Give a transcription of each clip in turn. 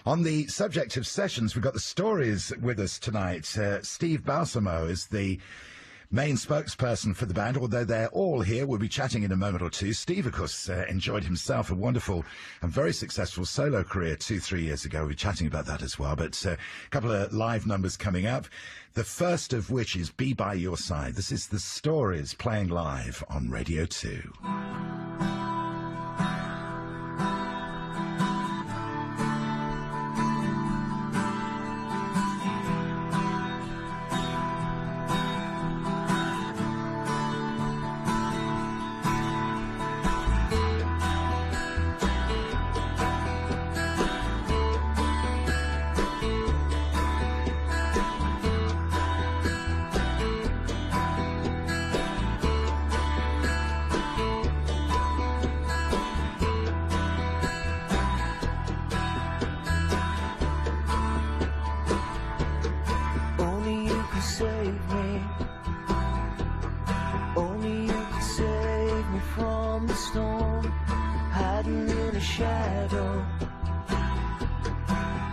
On the subject of sessions, we've got the Stories with us tonight. Steve Balsamo is the main spokesperson for the band, although they're all here. We'll be chatting in a moment or two. Steve, of course, enjoyed himself a wonderful and very successful solo career 2-3 years ago. We'll be chatting about that as well. But a couple of live numbers coming up. The first of which is Be By Your Side. This is the Stories playing live on Radio 2.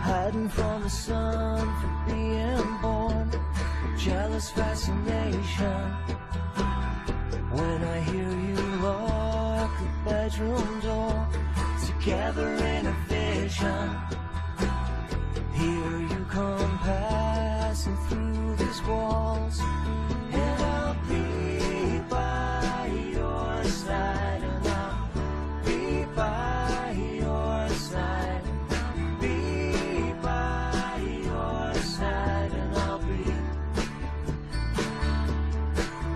Hiding from the sun for being born, jealous fascination. When I hear you lock the bedroom door, together in a vision. Here you come passing through these walls, and I'll be by your side, and I'll be by your side.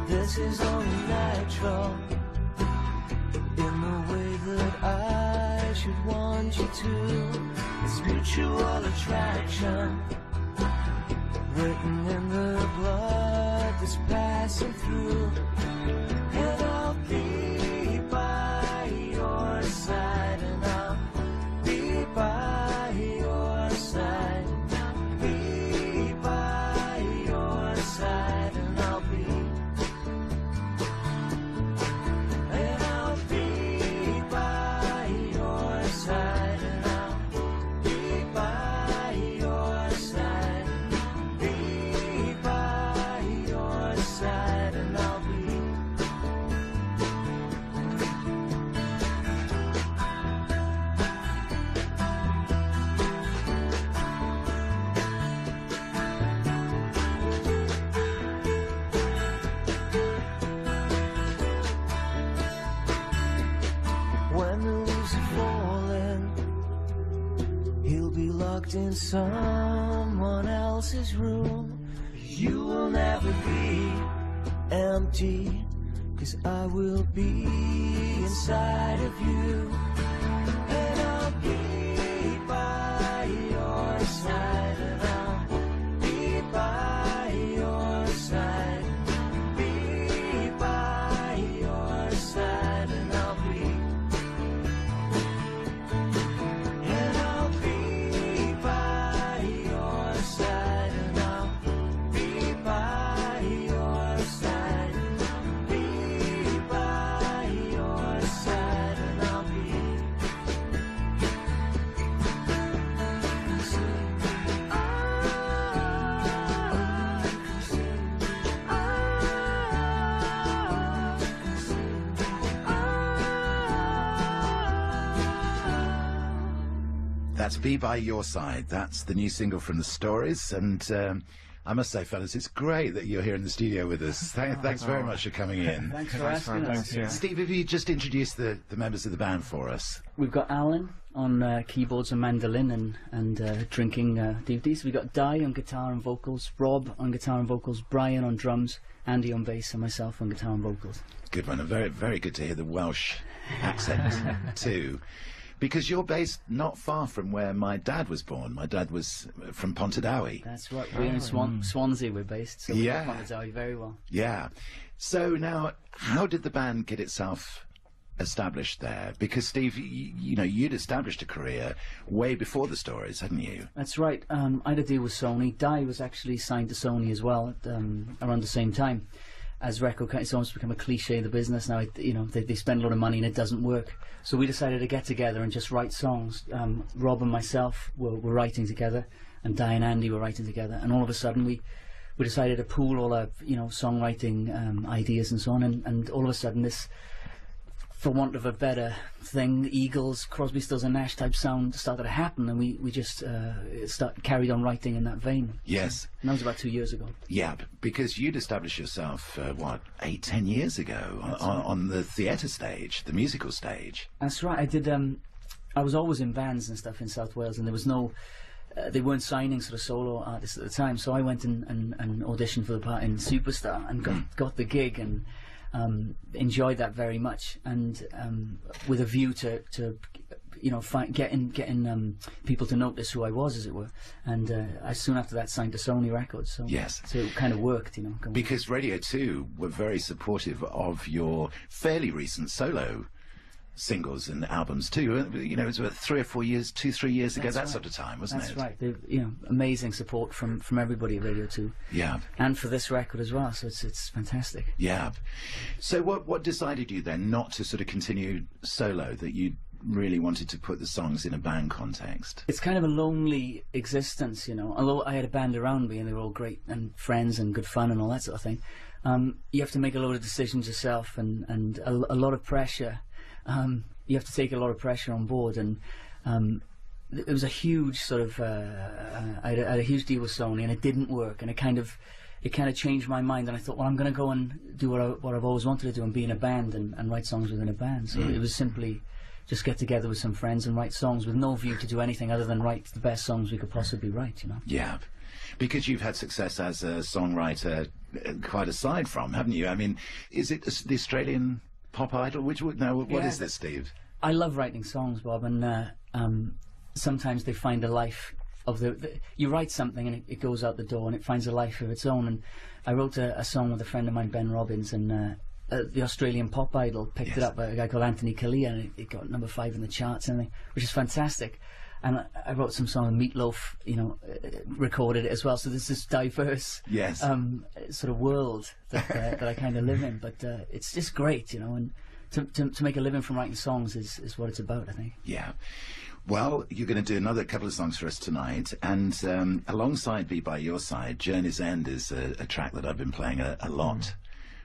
This is only natural, in the way that I should want you to. It's mutual attraction, written in the blood that's passing through. And I'll be by your side, and I'll be by your side. Be by your side, and I'll be. In someone else's room, you will never be empty, 'cause I will be inside of you, and I'll be by your side, and I'll be by your side, be by your side, and I'll be. That's Be By Your Side. That's the new single from the Stories. And I must say, fellas, it's great that you're here in the studio with us. Thanks very much for coming in. Thanks for asking us. Yeah. Steve, if you just introduce the members of the band for us. We've got Alan on keyboards and mandolin and drinking duties. We've got Di on guitar and vocals, Rob on guitar and vocals, Brian on drums, Andy on bass, and myself on guitar and vocals. Good one. And very, very good to hear the Welsh accent too. Because you're based not far from where my dad was born. My dad was from Pontardawe. That's right. We're in Swansea, we're based. So we know Pontardawe very well. Yeah. So now, how did the band get itself established there? Because, Steve, you know, you'd established a career way before the Stories, hadn't you? That's right. I had a deal with Sony. Di was actually signed to Sony as well at, around the same time. as record companies, it's almost become a cliche in the business now. You know, they spend a lot of money and it doesn't work. So we decided to get together and just write songs. Rob and myself were writing together, and Di and Andy were writing together. And all of a sudden we decided to pool all our, you know, songwriting ideas and so on. And all of a sudden this, for want of a better thing, Eagles, Crosby, Stills and Nash type sound started to happen, and we just carried on writing in that vein. Yes. And that was about 2 years ago. Yeah, because you'd established yourself, 8-10 years ago on the theatre stage, the musical stage. That's right. I did. I was always in bands and stuff in South Wales, and there was no. They weren't signing sort of solo artists at the time, so I went and auditioned for the part in Superstar and got the gig and enjoyed that very much, and with a view to you know, getting people to notice who I was, as it were. And I soon after that signed to Sony Records. So yes, so it kind of worked, you know. Because Radio 2 were very supportive of your fairly recent solo singles and albums too. You know, it was about 3 or 4 years, 2-3 years ago, that sort of time, wasn't it? That's right. You know, amazing support from everybody at Radio 2. Yeah. And for this record as well. So it's fantastic. Yeah. So what decided you then not to sort of continue solo, that you really wanted to put the songs in a band context? It's kind of a lonely existence, you know. Although I had a band around me and they were all great and friends and good fun and all that sort of thing. You have to make a load of decisions yourself and a lot of pressure. You have to take a lot of pressure on board, and it was a huge sort of I had a huge deal with Sony, and it didn't work, and it kind of changed my mind, and I thought, well, I'm going to go and do what I've always wanted to do, and be in a band and write songs within a band. So it was simply just get together with some friends and write songs with no view to do anything other than write the best songs we could possibly write, you know. Yeah, because you've had success as a songwriter quite aside from, haven't you? I mean, is it the Australian pop idol? What is this, Steve? I love writing songs, Bob, and sometimes they find a life of you write something and it goes out the door and it finds a life of its own. And I wrote a song with a friend of mine, Ben Robbins, and the Australian pop idol picked it up by a guy called Anthony Kalia, and it got number 5 in the charts, and which is fantastic. And I wrote some song, Meatloaf, you know, recorded it as well. So there's this diverse sort of world that I kind of live in. But it's just great, you know, and to make a living from writing songs is what it's about, I think. Yeah. Well, you're going to do another couple of songs for us tonight, and alongside Be By Your Side, Journey's End is a track that I've been playing a lot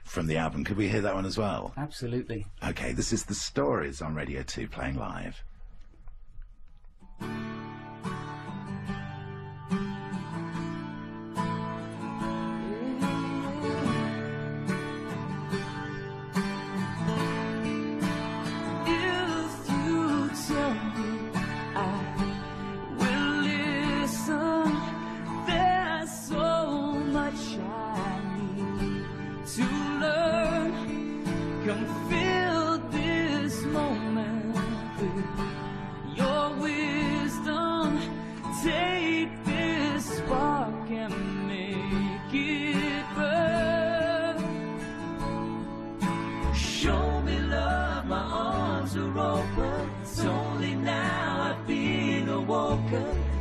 from the album. Could we hear that one as well? Absolutely. Okay, this is The Stories on Radio 2 playing live.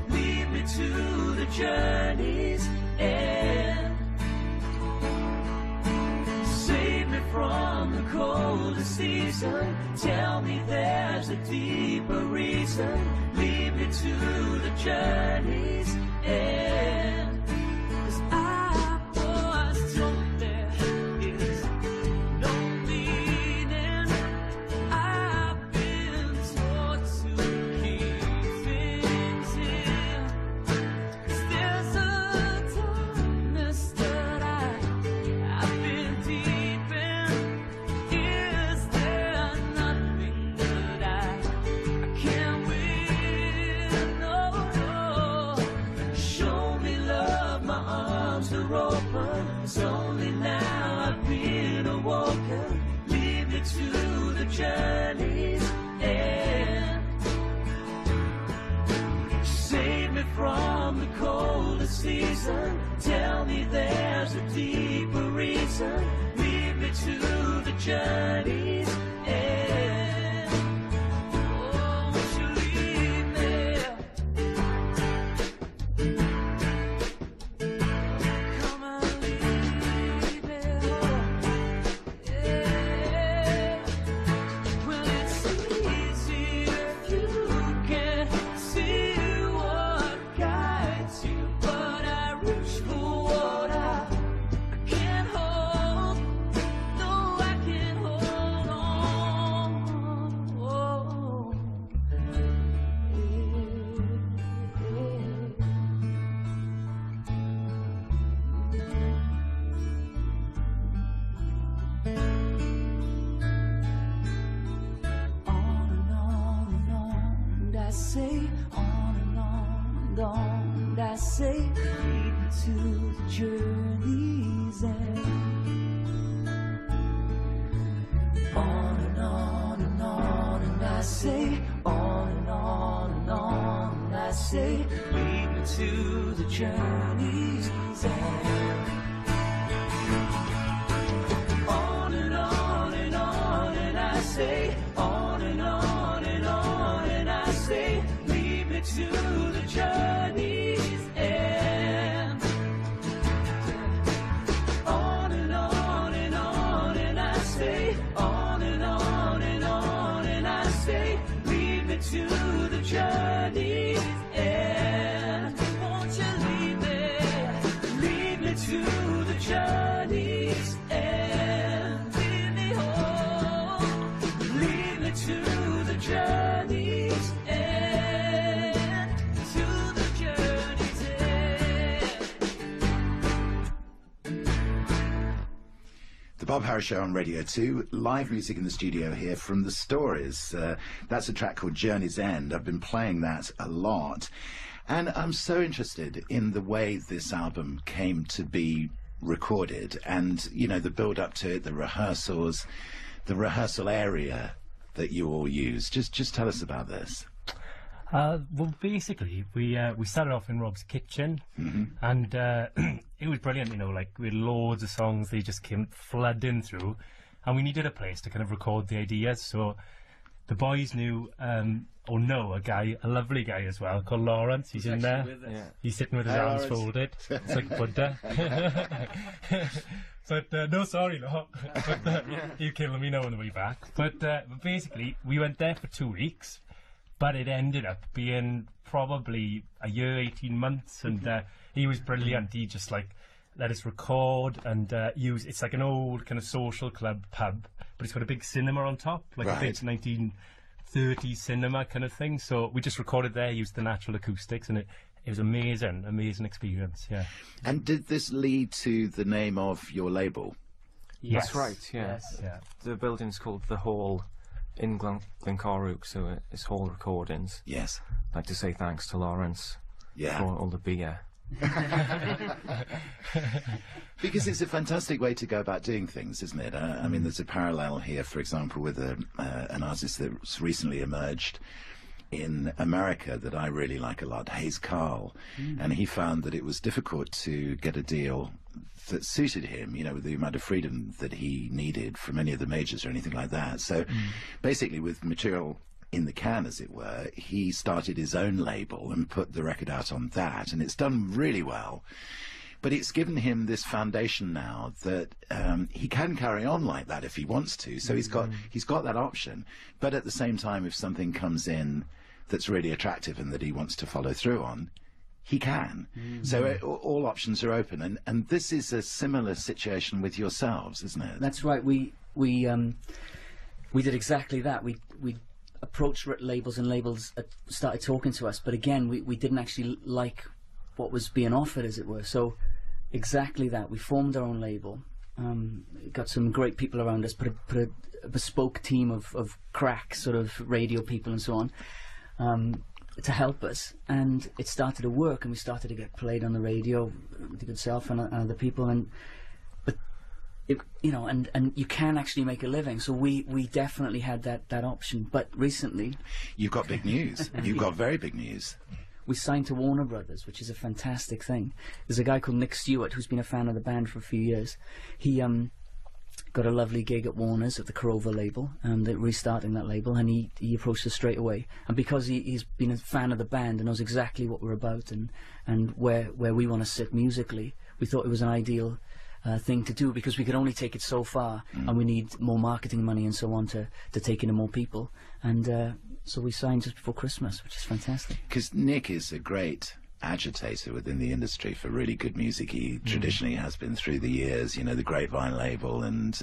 Lead me to the journey's end. Save me from the coldest season. Tell me there's a deeper reason. Lead me to the journey's end. 'Cause I was told there is no meaning. I've been taught to keep things in. 'Cause there's a darkness that I've been deep in. Is there nothing that I can't win? No, no. Show me love, my arms are open. It's only now I've been awoken. Lead me to the journey's end. Save me from the coldest season. Tell me there's a deeper reason. Lead me to the journey's end. Oh, won't you lead me? Come and lead me. on, I say, lead me to the journey's end. On and on and on, and I say, on and on and on, and I say, lead me to the journey's end. On and on and on, and I say, on and on and on, and I say, lead me to the journey's end. On and on and on, and I say, on and on and on, and I say, lead me to the journey's end. Won't you lead me to the journey's end. Lead me home, lead me to the journey's end, to the journey's end. The Bob Harris Show on Radio 2, live music in the studio here from The Stories. That's a track called Journey's End. I've been playing that a lot. And I'm so interested in the way this album came to be recorded and, you know, the build-up to it, the rehearsals, the rehearsal area that you all use. Just tell us about this. Well, basically, we started off in Rob's kitchen, and it was brilliant, you know, like, we had loads of songs, they just came flooding through, and we needed a place to kind of record the ideas, so the boys knew, or know a guy, a lovely guy as well, called Lawrence. He's in there. Yeah. He's sitting with his arms folded. It's like Buddha. But no, sorry, no. But you killing me now on the way back. But basically, we went there for 2 weeks, but it ended up being probably a year, 18 months, and he was brilliant. He just like let us record and use. It's like an old kind of social club pub, but it's got a big cinema on top, like a big 1930s cinema kind of thing. So we just recorded there, used the natural acoustics, and it was amazing experience. Yeah. And did this lead to the name of your label? Yes. That's right. Yeah. Yes. Yeah. The building's called The Hall in Glencorrook, so it's Hall Recordings. Yes. I'd like to say thanks to Lawrence Yeah. for all the beer. Because it's a fantastic way to go about doing things, isn't it? I mean, there's a parallel here, for example, with an artist that's recently emerged in America that I really like a lot, Hayes Carl. And he found that it was difficult to get a deal that suited him, you know, with the amount of freedom that he needed from any of the majors or anything like that. So basically, with material in the can, as it were, he started his own label and put the record out on that, and it's done really well. But it's given him this foundation now that he can carry on like that if he wants to. So he's got that option. But at the same time, if something comes in that's really attractive and that he wants to follow through on, he can. So all options are open. And this is a similar situation with yourselves, isn't it? That's right. We did exactly that. We approached labels, and labels started talking to us. But again, we didn't actually like what was being offered, as it were. So exactly that. We formed our own label. Got some great people around us. Put a bespoke team of crack sort of radio people and so on to help us. And it started to work, and we started to get played on the radio with good self and other people. You know, and you can actually make a living. So we definitely had that option. But recently, You've got big news. You've got very big news. we signed to Warner Brothers, which is a fantastic thing. There's a guy called Nick Stewart who's been a fan of the band for a few years. He got a lovely gig at Warner's at the Corova label, and they're restarting that label, and he approached us straight away. And because he's been a fan of the band and knows exactly what we're about and where we want to sit musically, we thought it was an ideal thing to do, because we could only take it so far, and we need more marketing money and so on to take it to more people. And so we signed just before Christmas, which is fantastic. Because Nick is a great agitator within the industry for really good music. He traditionally has been through the years, you know, the Grapevine label, and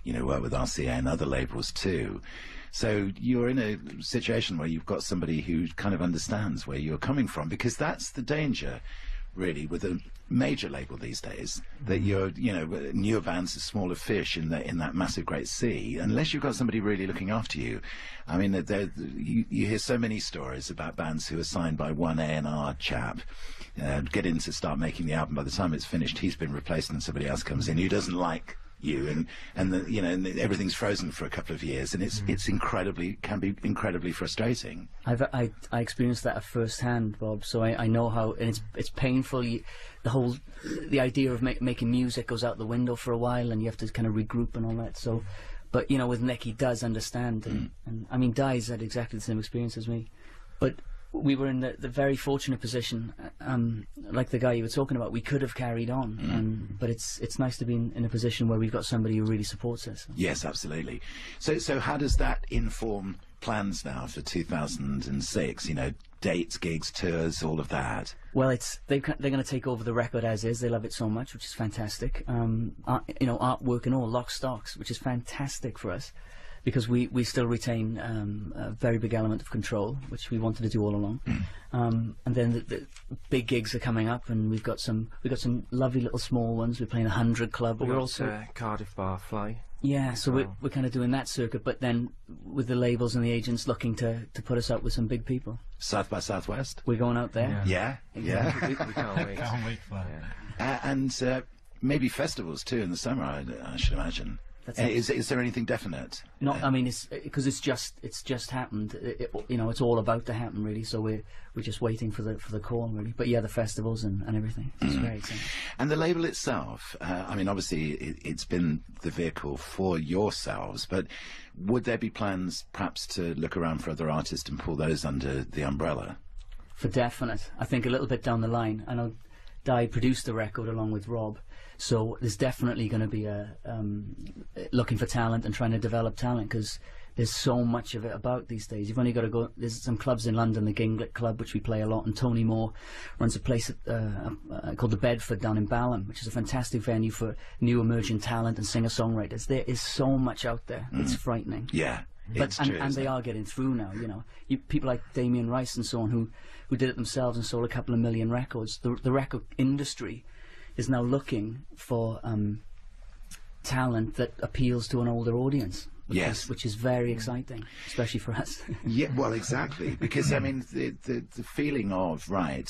you know, worked with RCA and other labels too. So you're in a situation where you've got somebody who kind of understands where you're coming from, because that's the danger really, with a major label these days, that you're, you know, newer bands are smaller fish in that massive great sea, unless you've got somebody really looking after you. I mean, you hear so many stories about bands who are signed by one A&R chap, get in to start making the album. By the time it's finished, he's been replaced and somebody else comes in who doesn't like you, and everything's frozen for a couple of years, and it's can be incredibly frustrating. I experienced that at first hand, Bob. So I know how, and it's painful. The idea of making music goes out the window for a while, and you have to kind of regroup and all that. So, but you know, with Nick, he does understand, and I mean, Di's had exactly the same experience as me, but we were in the very fortunate position, like the guy you were talking about. We could have carried on, but it's nice to be in a position where we've got somebody who really supports us. Yes, absolutely. So how does that inform plans now for 2006? You know, dates, gigs, tours, all of that. Well, they're going to take over the record as is. They love it so much, which is fantastic. Artwork and all, lock stocks, which is fantastic for us, because we still retain a very big element of control, which we wanted to do all along. And then the big gigs are coming up, and we've got some lovely little small ones. We're playing 100 Club, but we're also Cardiff Barfly. Yeah, so we're kind of doing that circuit, but then with the labels and the agents looking to put us out with some big people. South by Southwest. We're going out there. Yeah. We can't wait. Can't wait for that. And maybe festivals too in the summer, I should imagine. Is there anything definite? No, I mean, it's because it's just happened. It's all about to happen, really. So we're just waiting for the call, really. But yeah, the festivals and everything. It's very exciting. And the label itself, I mean, obviously it's been the vehicle for yourselves, but would there be plans perhaps to look around for other artists and pull those under the umbrella? For definite. I think a little bit down the line. I know Di produced the record along with Rob. So there's definitely going to be looking for talent and trying to develop talent, because there's so much of it about these days. You've only got to go. There's some clubs in London, the Ginglet Club, which we play a lot, and Tony Moore runs a place called the Bedford down in Balham, which is a fantastic venue for new emerging talent and singer-songwriters. There is so much out there. It's frightening. Yeah. And they are getting through now. You know, people like Damien Rice and so on who did it themselves and sold a couple of million records. The record industry is now looking for talent that appeals to an older audience. Which is very exciting, especially for us. Yeah, well, exactly, because I mean, the feeling of I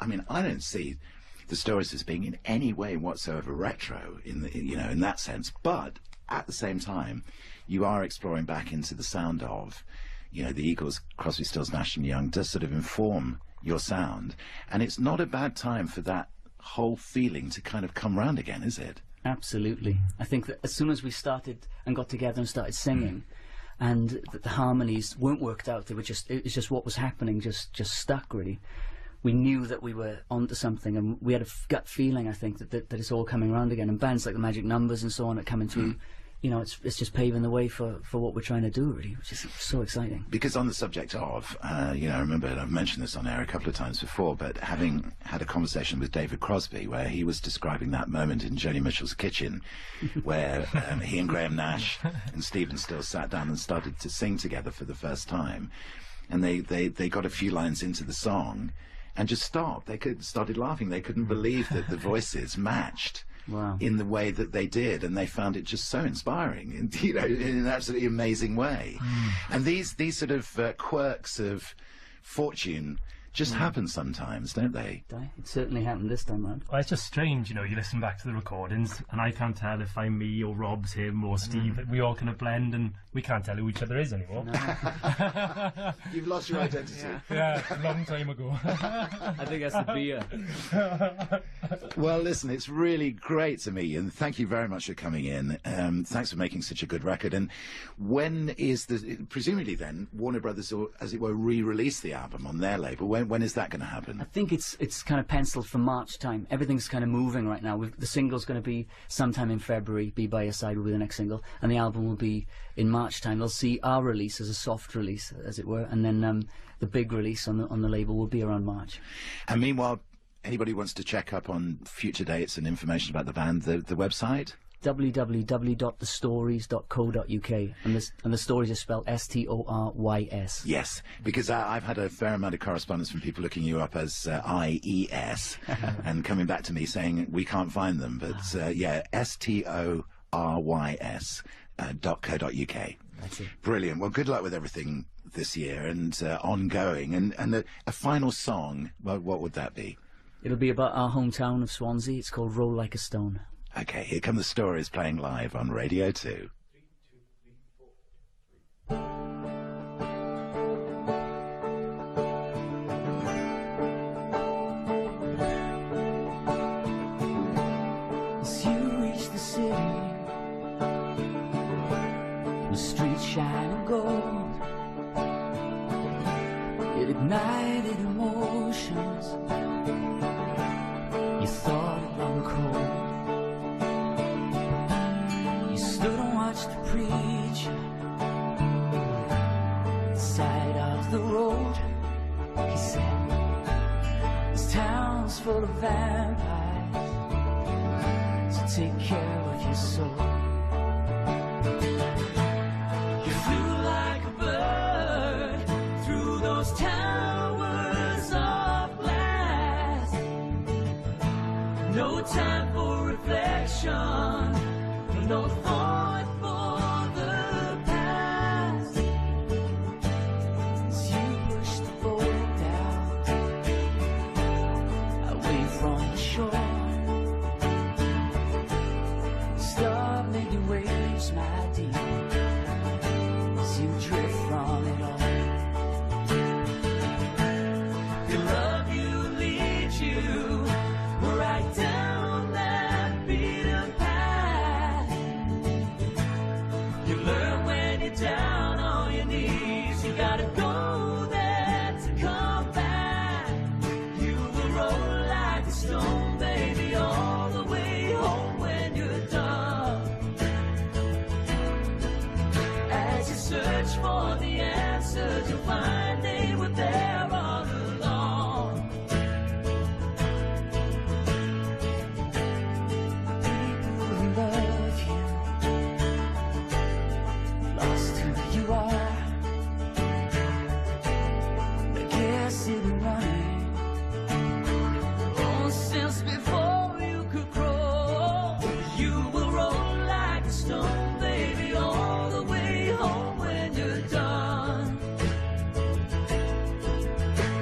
mean, I don't see the Stories as being in any way whatsoever retro in that sense, but at the same time, you are exploring back into the sound of, the Eagles, Crosby, Stills, Nash and Young does sort of inform your sound, and it's not a bad time for that whole feeling to kind of come round again, is it? Absolutely. I think that as soon as we started and got together and started singing, and the harmonies weren't worked out, it was just what was happening, just stuck really. We knew that we were onto something, and we had a gut feeling, I think, that it's all coming around again. And bands like the Magic Numbers and so on are coming through. It's just paving the way for what we're trying to do, really, which is so exciting. Because on the subject of, I remember I've mentioned this on air a couple of times before, but having had a conversation with David Crosby where he was describing that moment in Joni Mitchell's kitchen where he and Graham Nash and Stephen Stills sat down and started to sing together for the first time, and they got a few lines into the song and just stopped. They started laughing. They couldn't believe that the voices matched. Wow. In the way that they did, and they found it just so inspiring, in an absolutely amazing way. And these sort of quirks of fortune just happen sometimes, don't they? It certainly happened this time round. Well, it's just strange, you listen back to the recordings, and I can't tell if I'm me or Rob's him or Steve. We all kind of blend, and we can't tell who each other is anymore. No. You've lost your identity. Yeah, a long time ago. I think that's the beer. Well, listen, it's really great to meet you, and thank you very much for coming in. Thanks for making such a good record. And when is presumably then, Warner Brothers, or as it were, re-release the album on their label? When is that going to happen? I think it's kind of penciled for March time. Everything's kind of moving right now. The single's going to be sometime in February. Be By Your Side will be the next single, and the album will be in March time. They'll see our release as a soft release, as it were, and then the big release on the label will be around March. And meanwhile, anybody wants to check up on future dates and information about the band, the website? www.thestories.co.uk, and the stories are spelled STORYS. Yes, because I've had a fair amount of correspondence from people looking you up as IES and coming back to me saying we can't find them, but STORYS.co.uk. That's it. Brilliant. Well, good luck with everything this year and ongoing. And a final song, well, what would that be? It'll be about our hometown of Swansea. It's called Roll Like a Stone. Okay, here come the stories playing live on Radio 2. As you reach the city, the streets shining gold, it ignited emotions you thought had run cold. You stood and watched the preacher, the side of the road. He said, this town's full of vampires, so take care of your soul. You flew like a bird through those towers of glass. No time for reflection, no thought for the past. As you push the boat out, away from the shore, stop making waves, my dear, as you drift from it all. Your love you leads you right down that beaten path. You learn when you're down on your knees, you gotta go there to come back. You will roll like a stone, baby, all the way home when you're done. As you search for the answers, you'll find they were there all along. People who love you lost who you are. I guess you've been running since before you could grow. You will roll like a stone, baby, all the way home when you're done.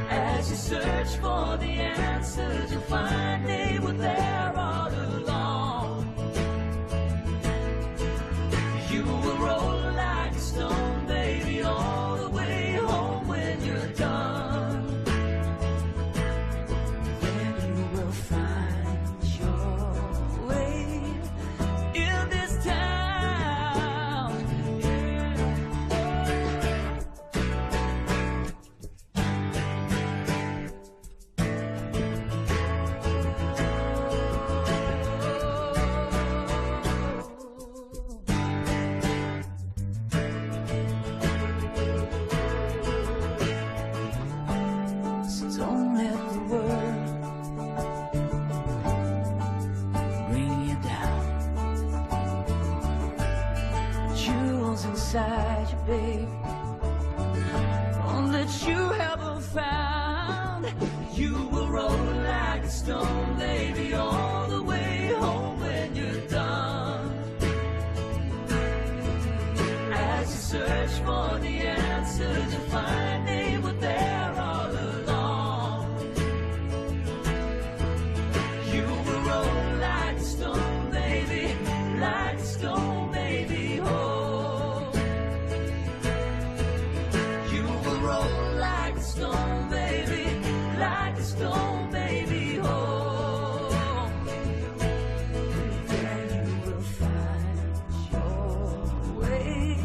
As you search for the answers, you'll find they were there all along. You will roll like a stone, baby, all the way home when you're done. Then you will find your way in this town. So don't let the world bring you down. Jewels inside you, babe, one that you haven't found. You will roll like a stone, baby, all the way home when you're done. As you search for the answers, you find they were there all along. You will roll like a stone, baby, like a stone, baby, oh. You will roll like a stone, baby, like a stone, baby, oh. Then you will find your way.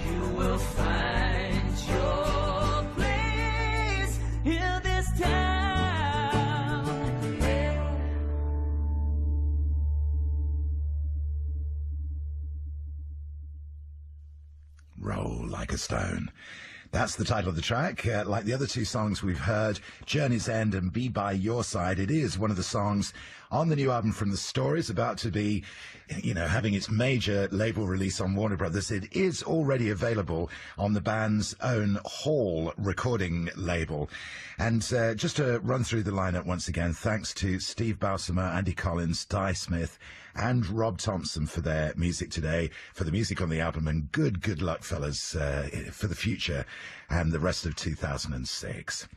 You will find your place in this town. Yeah. Roll like a stone. That's the title of the track. Like the other two songs we've heard, Journey's End and Be By Your Side, it is one of the songs on the new album from The Stories, about to be, having its major label release on Warner Brothers. It is already available on the band's own Hall recording label. And just to run through the lineup once again, thanks to Steve Balsamo, Andy Collins, Di Smith, and Rob Thompson for their music today, for the music on the album, and good luck, fellas, for the future and the rest of 2006.